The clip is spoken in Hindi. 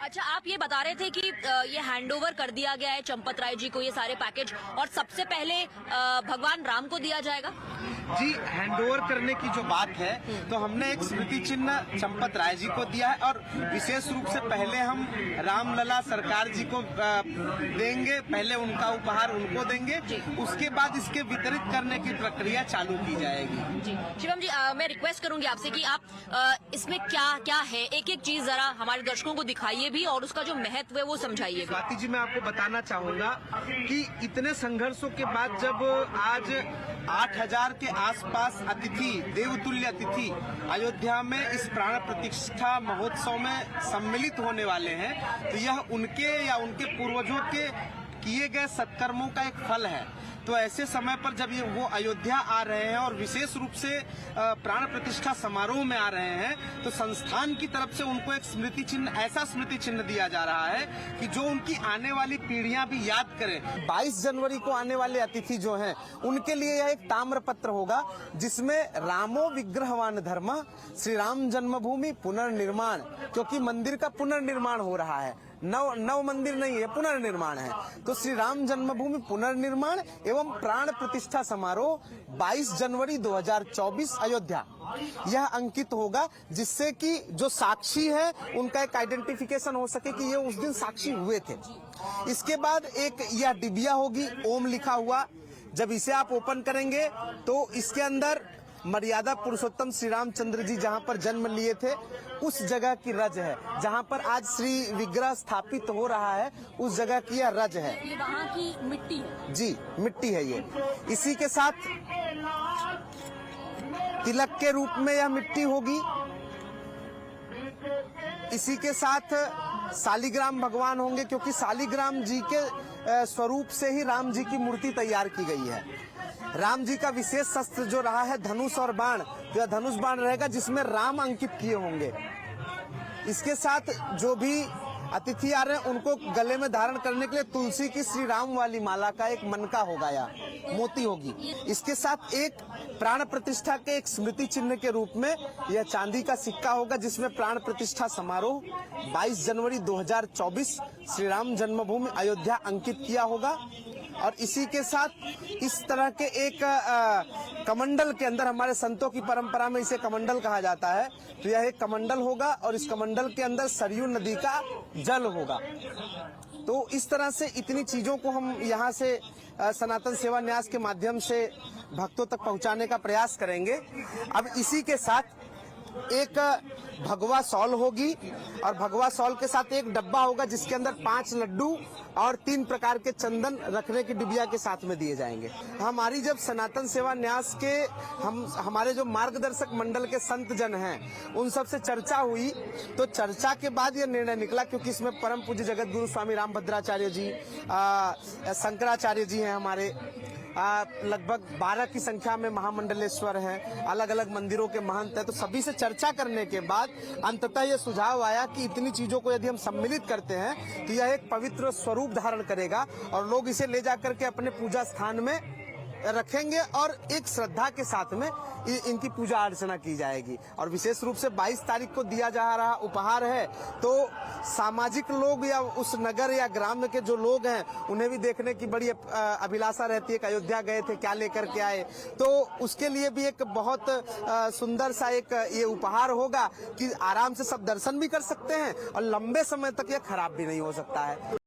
अच्छा, आप ये बता रहे थे कि ये हैंडओवर कर दिया गया है चंपत राय जी को, ये सारे पैकेज, और सबसे पहले भगवान राम को दिया जाएगा। जी, हैंडओवर करने की जो बात है तो हमने एक स्मृति चिन्ह चंपत राय जी को दिया है और विशेष रूप से पहले हम रामलला सरकार जी को देंगे, पहले उनका उपहार उनको देंगे, उसके बाद इसके वितरित करने की प्रक्रिया चालू की जाएगी। जी शिवम जी, मैं रिक्वेस्ट करूंगी आपसे कि आप इसमें क्या क्या है, एक एक चीज जरा हमारे दर्शकों को दिखाइए भी और उसका जो महत्व है वो समझाइए। स्वाति जी, मैं आपको बताना चाहूंगा कि इतने संघर्षों के बाद जब आज 8000 के आसपास अतिथि, देवतुल्य अतिथि अयोध्या में इस प्राण प्रतिष्ठा महोत्सव में सम्मिलित होने वाले हैं, तो यह उनके या उनके पूर्वजों के किए गए सत्कर्मों का एक फल है। तो ऐसे समय पर जब ये वो अयोध्या आ रहे हैं और विशेष रूप से प्राण प्रतिष्ठा समारोह में आ रहे हैं, तो संस्थान की तरफ से उनको एक स्मृति चिन्ह, ऐसा स्मृति चिन्ह दिया जा रहा है कि जो उनकी आने वाली पीढ़ियां भी याद करें। 22 जनवरी को आने वाले अतिथि जो हैं, उनके लिए यह एक ताम्र पत्र होगा जिसमें रामो विग्रहवान धर्म, श्री राम जन्मभूमि पुनर्निर्माण, क्योंकि मंदिर का पुनर्निर्माण हो रहा है, नव मंदिर नहीं है, पुनर्निर्माण है। तो श्री राम जन्मभूमि पुनर्निर्माण एवं प्राण प्रतिष्ठा समारोह 22 जनवरी 2024 अयोध्या, यह अंकित होगा, जिससे कि जो साक्षी है उनका एक आइडेंटिफिकेशन हो सके कि ये उस दिन साक्षी हुए थे। इसके बाद एक यह डिबिया होगी ओम लिखा हुआ, जब इसे आप ओपन करेंगे तो इसके अंदर मर्यादा पुरुषोत्तम श्री रामचंद्र जी जहां पर जन्म लिए थे उस जगह की रज है, जहां पर आज श्री विग्रह स्थापित हो रहा है उस जगह की यह रज है। ये वहाँ की मिट्टी है। जी, मिट्टी है ये। इसी के साथ तिलक के रूप में यह मिट्टी होगी। इसी के साथ शालिग्राम भगवान होंगे, क्योंकि शालिग्राम जी के स्वरूप से ही राम जी की मूर्ति तैयार की गई है। राम जी का विशेष शस्त्र जो रहा है धनुष और बाण, जो धनुष बाण रहेगा जिसमें राम अंकित किए होंगे। इसके साथ जो भी अतिथि आ रहे हैं उनको गले में धारण करने के लिए तुलसी की श्री राम वाली माला का एक मनका होगा या मोती होगी। इसके साथ एक प्राण प्रतिष्ठा के एक स्मृति चिन्ह के रूप में यह चांदी का सिक्का होगा, जिसमें प्राण प्रतिष्ठा समारोह 22 जनवरी 2024 श्री राम जन्मभूमि अयोध्या अंकित किया होगा। और इसी के साथ इस तरह के एक कमंडल के अंदर, हमारे संतों की परंपरा में इसे कमंडल कहा जाता है, तो यह एक कमंडल होगा और इस कमंडल के अंदर सरयू नदी का जल होगा। तो इस तरह से इतनी चीजों को हम यहाँ से सनातन सेवा न्यास के माध्यम से भक्तों तक पहुँचाने का प्रयास करेंगे। अब इसी के साथ एक भगवा सॉल होगी और भगवा सॉल के साथ एक डब्बा होगा जिसके अंदर 5 लड्डू और 3 प्रकार के चंदन रखने की डिबिया के साथ में दिए जाएंगे। हमारी जब सनातन सेवा न्यास के हमारे जो मार्गदर्शक मंडल के संत जन हैं उन सब से चर्चा हुई, तो चर्चा के बाद यह निर्णय निकला, क्योंकि इसमें परम पूज्य जगत गुरु स्वामी रामभद्राचार्य जी, शंकराचार्य जी हैं हमारे, लगभग 12 की संख्या में महामंडलेश्वर हैं, अलग अलग मंदिरों के महंत हैं। तो सभी से चर्चा करने के बाद अंततः यह सुझाव आया कि इतनी चीजों को यदि हम सम्मिलित करते हैं तो यह एक पवित्र स्वरूप धारण करेगा और लोग इसे ले जाकर के अपने पूजा स्थान में रखेंगे और एक श्रद्धा के साथ में इनकी पूजा अर्चना की जाएगी। और विशेष रूप से 22 तारीख को दिया जा रहा उपहार है, तो सामाजिक लोग या उस नगर या ग्राम के जो लोग हैं उन्हें भी देखने की बड़ी अभिलाषा रहती है कि अयोध्या गए थे, क्या लेकर के आए। तो उसके लिए भी एक बहुत सुंदर सा एक ये उपहार होगा कि आराम से सब दर्शन भी कर सकते हैं और लंबे समय तक यह खराब भी नहीं हो सकता है।